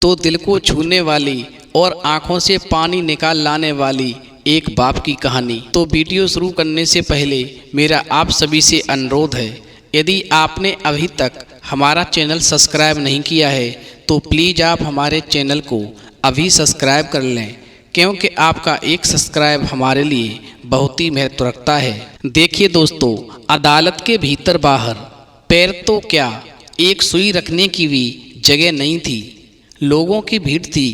तो दिल को छूने वाली और आंखों से पानी निकाल लाने वाली एक बाप की कहानी। तो वीडियो शुरू करने से पहले मेरा आप सभी से अनुरोध है, यदि आपने अभी तक हमारा चैनल सब्सक्राइब नहीं किया है तो प्लीज़ आप हमारे चैनल को अभी सब्सक्राइब कर लें, क्योंकि आपका एक सब्सक्राइब हमारे लिए बहुत ही महत्व रखता है। देखिए दोस्तों, अदालत के भीतर बाहर पैर तो क्या, एक सुई रखने की भी जगह नहीं थी। लोगों की भीड़ थी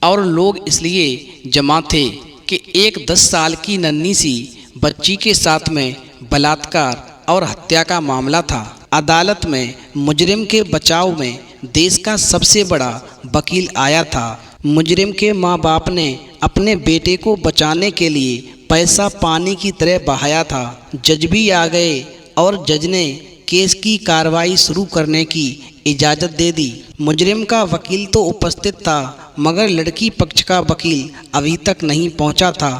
और लोग इसलिए जमा थे कि एक 10 साल की नन्ही सी बच्ची के साथ में बलात्कार और हत्या का मामला था। अदालत में मुजरिम के बचाव में देश का सबसे बड़ा वकील आया था। मुजरिम के माँ बाप ने अपने बेटे को बचाने के लिए पैसा पानी की तरह बहाया था। जज भी आ गए और जज ने केस की कार्रवाई शुरू करने की इजाज़त दे दी। मुजरिम का वकील तो उपस्थित था, मगर लड़की पक्ष का वकील अभी तक नहीं पहुंचा था।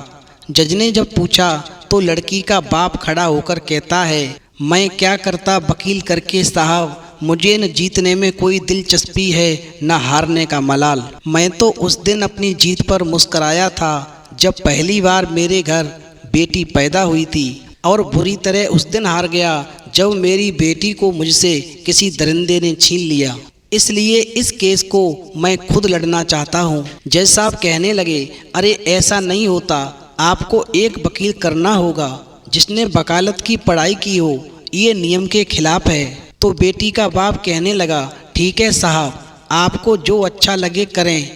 जज ने जब पूछा तो लड़की का बाप खड़ा होकर कहता है, मैं क्या करता वकील करके साहब, मुझे न जीतने में कोई दिलचस्पी है न हारने का मलाल। मैं तो उस दिन अपनी जीत पर मुस्कराया था जब पहली बार मेरे घर बेटी पैदा हुई थी, और बुरी तरह उस दिन हार गया जब मेरी बेटी को मुझसे किसी दरिंदे ने छीन लिया। इसलिए इस केस को मैं खुद लड़ना चाहता हूँ। जज साहब कहने लगे, अरे ऐसा नहीं होता, आपको एक वकील करना होगा जिसने वकालत की पढ़ाई की हो, ये नियम के खिलाफ है। तो बेटी का बाप कहने लगा, ठीक है साहब, आपको जो अच्छा लगे करें,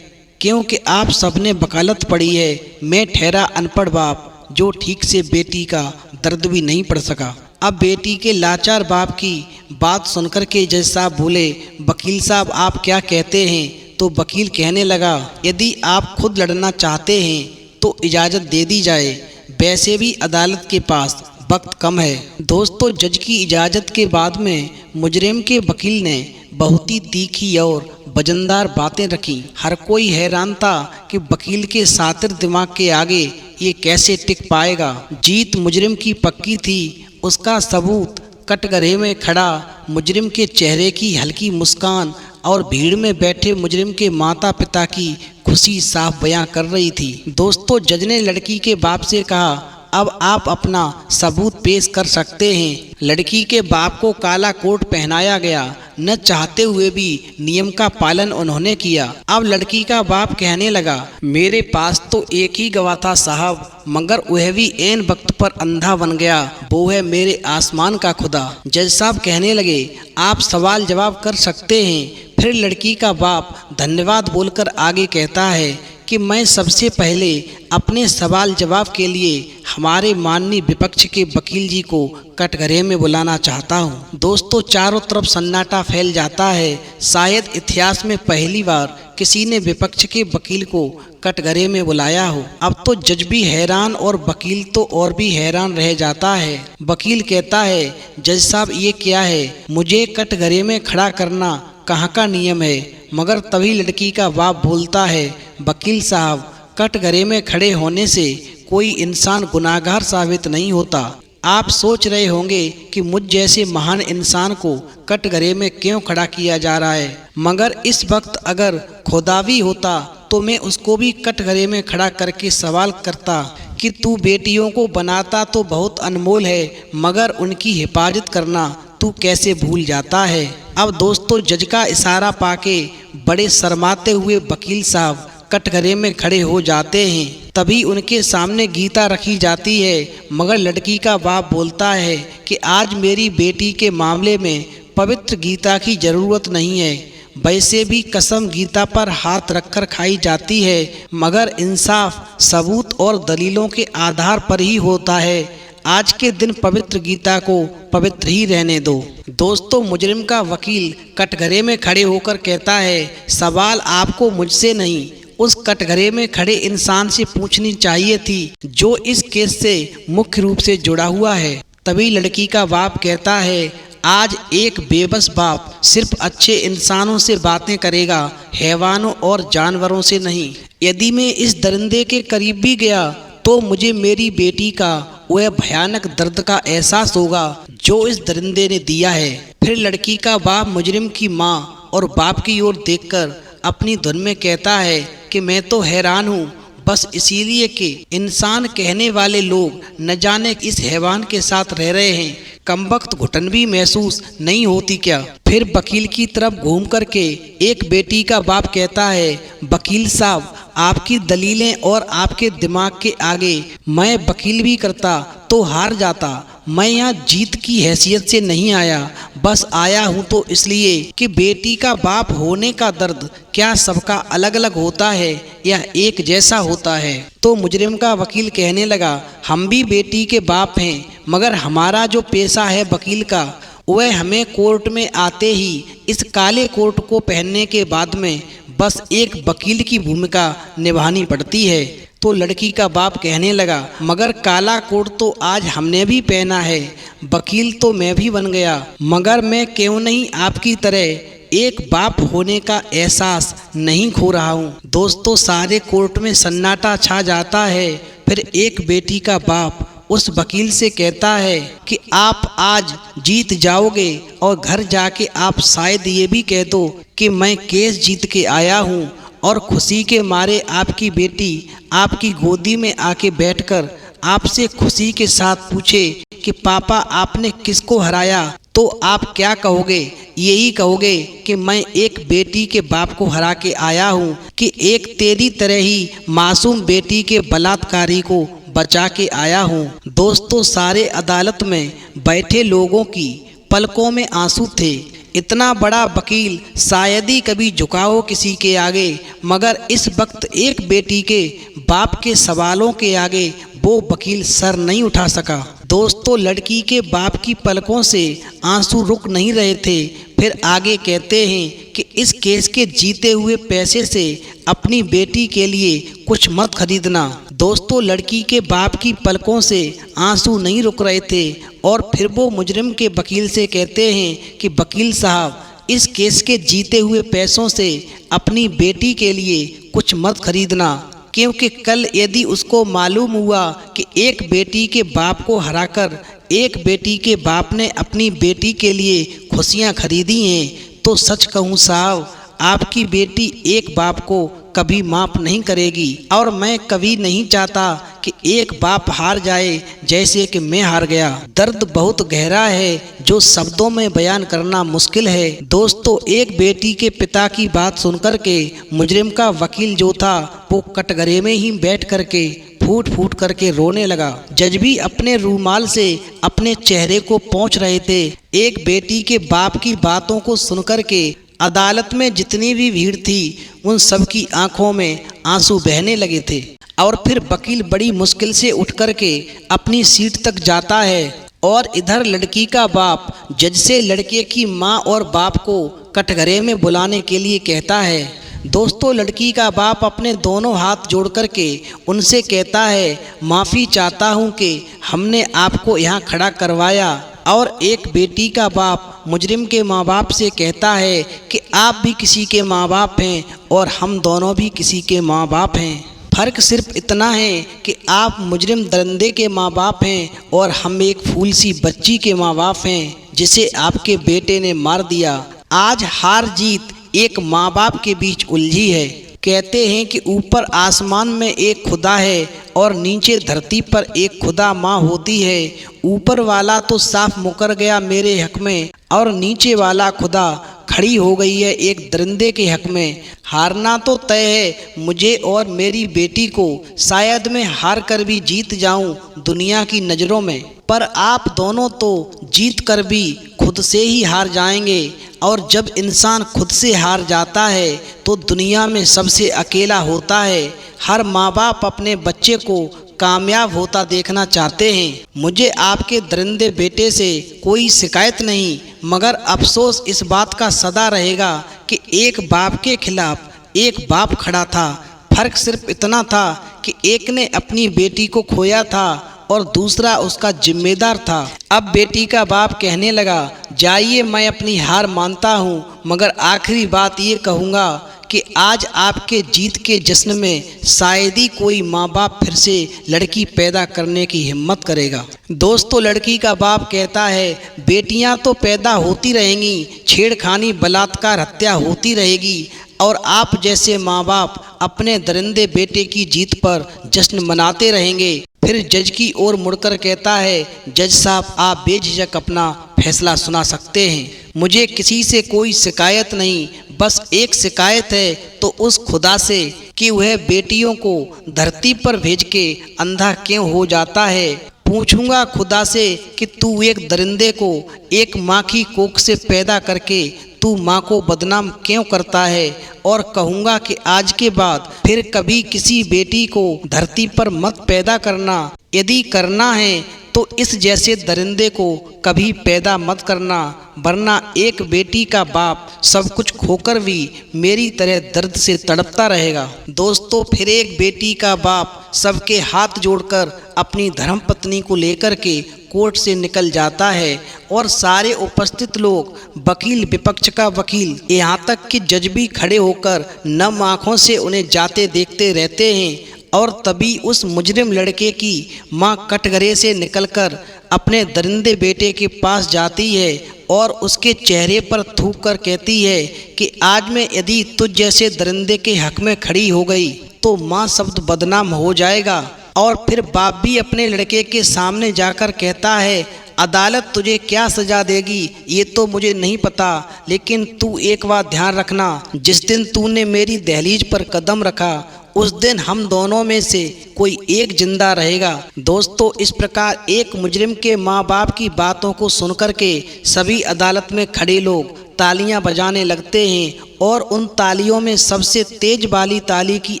क्योंकि आप सबने वकालत पढ़ी है। मैं ठहरा अनपढ़ बाप जो ठीक से बेटी का दर्द भी नहीं पढ़ सका। अब बेटी के लाचार बाप की बात सुनकर के जज साहब बोले, वकील साहब आप क्या कहते हैं? तो वकील कहने लगा, यदि आप खुद लड़ना चाहते हैं तो इजाज़त दे दी जाए, वैसे भी अदालत के पास वक्त कम है। दोस्तों, जज की इजाज़त के बाद में मुजरिम के वकील ने बहुत ही तीखी और वजनदार बातें रखी। हर कोई हैरान था कि वकील के सातिर दिमाग के आगे ये कैसे टिक पाएगा। जीत मुजरिम की पक्की थी। उसका सबूत कटघरे में खड़ा मुजरिम के चेहरे की हल्की मुस्कान और भीड़ में बैठे मुजरिम के माता पिता की खुशी साफ बयां कर रही थी। दोस्तों, जज ने लड़की के बाप से कहा, अब आप अपना सबूत पेश कर सकते हैं। लड़की के बाप को काला कोट पहनाया गया। न चाहते हुए भी नियम का पालन उन्होंने किया। अब लड़की का बाप कहने लगा, मेरे पास तो एक ही गवाह था साहब, मगर वह भी ऐन वक्त पर अंधा बन गया, वो है मेरे आसमान का खुदा। जज साहब कहने लगे, आप सवाल जवाब कर सकते हैं। फिर लड़की का बाप धन्यवाद बोलकर आगे कहता है कि मैं सबसे पहले अपने सवाल जवाब के लिए हमारे माननीय विपक्ष के वकील जी को कटघरे में बुलाना चाहता हूं। दोस्तों, चारों तरफ सन्नाटा फैल जाता है। शायद इतिहास में पहली बार किसी ने विपक्ष के वकील को कटघरे में बुलाया हो। अब तो जज भी हैरान और वकील तो और भी हैरान रह जाता है। वकील कहता है, जज साहब ये क्या है? मुझे कटघरे में खड़ा करना कहाँ का नियम है? मगर तभी लड़की का बाप बोलता है, वकील साहब, कटघरे में खड़े होने से कोई इंसान गुनाहगार साबित नहीं होता। आप सोच रहे होंगे कि मुझ जैसे महान इंसान को कटघरे में क्यों खड़ा किया जा रहा है, मगर इस वक्त अगर खुदा भी होता तो मैं उसको भी कटघरे में खड़ा करके सवाल करता कि तू बेटियों को बनाता तो बहुत अनमोल है, मगर उनकी हिफाजत करना तू कैसे भूल जाता है। अब दोस्तों, जज का इशारा पाके बड़े शर्माते हुए वकील साहब कटघरे में खड़े हो जाते हैं। तभी उनके सामने गीता रखी जाती है, मगर लड़की का बाप बोलता है कि आज मेरी बेटी के मामले में पवित्र गीता की ज़रूरत नहीं है। वैसे भी कसम गीता पर हाथ रखकर खाई जाती है, मगर इंसाफ सबूत और दलीलों के आधार पर ही होता है। आज के दिन पवित्र गीता को पवित्र ही रहने दो। दोस्तों, मुजरिम का वकील कटघरे में खड़े होकर कहता है, सवाल आपको मुझसे नहीं, उस कटघरे में खड़े इंसान से पूछनी चाहिए थी जो इस केस से मुख्य रूप से जुड़ा हुआ है। तभी लड़की का बाप कहता है, आज एक बेबस बाप सिर्फ अच्छे इंसानों से बातें करेगा, हैवानों और जानवरों से नहीं। यदि मैं इस दरिंदे के करीब भी गया तो मुझे मेरी बेटी का वह भयानक दर्द का एहसास होगा जो इस दरिंदे ने दिया है। फिर लड़की का बाप मुजरिम की माँ और बाप की ओर देखकर अपनी धुन में कहता है कि मैं तो हैरान हूँ, बस इसीलिए कि इंसान कहने वाले लोग न जाने इस हैवान के साथ रह रहे हैं, कमबख्त घुटन भी महसूस नहीं होती क्या। फिर वकील की तरफ घूम करके एक बेटी का बाप कहता है, वकील साहब आपकी दलीलें और आपके दिमाग के आगे मैं वकील भी करता तो हार जाता। मैं यहाँ जीत की हैसियत से नहीं आया, बस आया हूँ तो इसलिए कि बेटी का बाप होने का दर्द क्या सबका अलग अलग होता है या एक जैसा होता है। तो मुजरिम का वकील कहने लगा, हम भी बेटी के बाप हैं, मगर हमारा जो पेशा है वकील का, वह हमें कोर्ट में आते ही इस काले कोट को पहनने के बाद में बस एक वकील की भूमिका निभानी पड़ती है। तो लड़की का बाप कहने लगा, मगर काला कोट तो आज हमने भी पहना है, वकील तो मैं भी बन गया, मगर मैं क्यों नहीं आपकी तरह एक बाप होने का एहसास नहीं खो रहा हूँ। दोस्तों सारे कोर्ट में सन्नाटा छा जाता है। फिर एक बेटी का बाप उस वकील से कहता है कि आप आज जीत जाओगे और घर जाके आप शायद ये भी कह दो कि मैं केस जीत के आया हूँ, और खुशी के मारे आपकी बेटी आपकी गोदी में आके बैठकर आपसे खुशी के साथ पूछे कि पापा आपने किसको हराया, तो आप क्या कहोगे? यही कहोगे कि मैं एक बेटी के बाप को हरा के आया हूँ, कि एक तेरी तरह ही मासूम बेटी के बलात्कारी को बचा के आया हूँ। दोस्तों सारे अदालत में बैठे लोगों की पलकों में आंसू थे। इतना बड़ा वकील शायद ही कभी झुका हो किसी के आगे, मगर इस वक्त एक बेटी के बाप के सवालों के आगे वो वकील सर नहीं उठा सका। दोस्तों लड़की के बाप की पलकों से आंसू रुक नहीं रहे थे। फिर आगे कहते हैं कि इस केस के जीते हुए पैसे से अपनी बेटी के लिए कुछ मत खरीदना। दोस्तों लड़की के बाप की पलकों से आंसू नहीं रुक रहे थे, और फिर वो मुजरिम के वकील से कहते हैं कि वकील साहब इस केस के जीते हुए पैसों से अपनी बेटी के लिए कुछ मत खरीदना, क्योंकि कल यदि उसको मालूम हुआ कि एक बेटी के बाप को हराकर एक बेटी के बाप ने अपनी बेटी के लिए खुशियां खरीदी हैं, तो सच कहूँ साहब आपकी बेटी एक बाप को कभी माफ़ नहीं करेगी। और मैं कभी नहीं चाहता कि एक बाप हार जाए जैसे कि मैं हार गया। दर्द बहुत गहरा है जो शब्दों में बयान करना मुश्किल है। दोस्तों एक बेटी के पिता की बात सुनकर के मुजरिम का वकील जो था वो कटघरे में ही बैठ करके फूट फूट करके रोने लगा। जज भी अपने रूमाल से अपने चेहरे को पोंछ रहे थे। एक बेटी के बाप की बातों को सुनकर के अदालत में जितनी भी भीड़ थी उन सब की आंखों में आंसू बहने लगे थे। और फिर वकील बड़ी मुश्किल से उठ कर के अपनी सीट तक जाता है, और इधर लड़की का बाप जज से लड़के की माँ और बाप को कटघरे में बुलाने के लिए कहता है। दोस्तों लड़की का बाप अपने दोनों हाथ जोड़ कर के उनसे कहता है, माफ़ी चाहता हूँ कि हमने आपको यहाँ खड़ा करवाया। और एक बेटी का बाप मुजरिम के माँ बाप से कहता है कि आप भी किसी के माँ बाप हैं और हम दोनों भी किसी के माँ बाप हैं। फ़र्क सिर्फ इतना है कि आप मुजरिम दरिंदे के माँ बाप हैं और हम एक फूल सी बच्ची के माँ बाप हैं जिसे आपके बेटे ने मार दिया। आज हार जीत एक माँ बाप के बीच उलझी है। कहते हैं कि ऊपर आसमान में एक खुदा है और नीचे धरती पर एक खुदा माँ होती है। ऊपर वाला तो साफ मुकर गया मेरे हक में, और नीचे वाला खुदा खड़ी हो गई है एक दरिंदे के हक में। हारना तो तय है मुझे और मेरी बेटी को, शायद मैं हार कर भी जीत जाऊं दुनिया की नज़रों में, पर आप दोनों तो जीत कर भी खुद से ही हार जाएंगे। और जब इंसान खुद से हार जाता है तो दुनिया में सबसे अकेला होता है। हर माँ बाप अपने बच्चे को कामयाब होता देखना चाहते हैं। मुझे आपके दरिंदे बेटे से कोई शिकायत नहीं, मगर अफसोस इस बात का सदा रहेगा कि एक बाप के खिलाफ एक बाप खड़ा था। फर्क सिर्फ इतना था कि एक ने अपनी बेटी को खोया था और दूसरा उसका जिम्मेदार था। अब बेटी का बाप कहने लगा, जाइए मैं अपनी हार मानता हूँ, मगर आखिरी बात ये कहूँगा कि आज आपके जीत के जश्न में शायद ही कोई माँ बाप फिर से लड़की पैदा करने की हिम्मत करेगा। दोस्तों लड़की का बाप कहता है, बेटियां तो पैदा होती रहेंगी, छेड़खानी बलात्कार हत्या होती रहेगी, और आप जैसे माँ बाप अपने दरिंदे बेटे की जीत पर जश्न मनाते रहेंगे। फिर जज की ओर मुड़कर कहता है, जज साहब आप बेझिझक अपना फैसला सुना सकते हैं। मुझे किसी से कोई शिकायत नहीं, बस एक शिकायत है तो उस खुदा से कि वह बेटियों को धरती पर भेज के अंधा क्यों हो जाता है। पूछूंगा खुदा से कि तू एक दरिंदे को एक माँ की कोख से पैदा करके तू माँ को बदनाम क्यों करता है, और कहूँगा कि आज के बाद फिर कभी किसी बेटी को धरती पर मत पैदा करना। यदि करना है तो इस जैसे दरिंदे को कभी पैदा मत करना, वरना एक बेटी का बाप सब कुछ खोकर भी मेरी तरह दर्द से तड़पता रहेगा। दोस्तों, फिर एक बेटी का बाप सबके हाथ जोड़कर अपनी धर्मपत्नी को लेकर के कोर्ट से निकल जाता है और सारे उपस्थित लोग, वकील विपक्ष का वकील, यहाँ तक कि जज भी खड़े होकर नम आँखों से उन्हें जाते देखते रहते हैं। और तभी उस मुजरिम लड़के की माँ कटघरे से निकलकर अपने दरिंदे बेटे के पास जाती है और उसके चेहरे पर थूक कर कहती है कि आज मैं यदि तुझ जैसे दरिंदे के हक में खड़ी हो गई तो माँ शब्द बदनाम हो जाएगा। और फिर बाप भी अपने लड़के के सामने जाकर कहता है, अदालत तुझे क्या सज़ा देगी ये तो मुझे नहीं पता, लेकिन तू एक बात ध्यान रखना, जिस दिन तूने मेरी दहलीज पर कदम रखा उस दिन हम दोनों में से कोई एक जिंदा रहेगा। दोस्तों, इस प्रकार एक मुजरिम के माँ बाप की बातों को सुनकर के सभी अदालत में खड़े लोग तालियां बजाने लगते हैं और उन तालियों में सबसे तेज वाली ताली की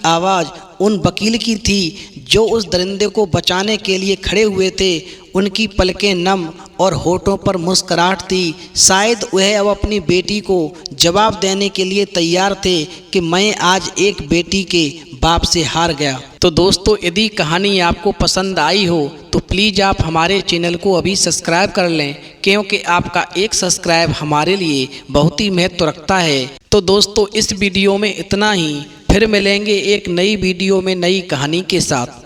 आवाज़ उन वकील की थी जो उस दरिंदे को बचाने के लिए खड़े हुए थे। उनकी पलकें नम और होठों पर मुस्कुराहट थी। शायद वह अब अपनी बेटी को जवाब देने के लिए तैयार थे कि मैं आज एक बेटी के बाप से हार गया। तो दोस्तों, यदि कहानी आपको पसंद आई हो तो प्लीज़ आप हमारे चैनल को अभी सब्सक्राइब कर लें, क्योंकि आपका एक सब्सक्राइब हमारे लिए बहुत ही महत्व रखता है। तो दोस्तों, इस वीडियो में इतना ही। फिर मिलेंगे एक नई वीडियो में नई कहानी के साथ।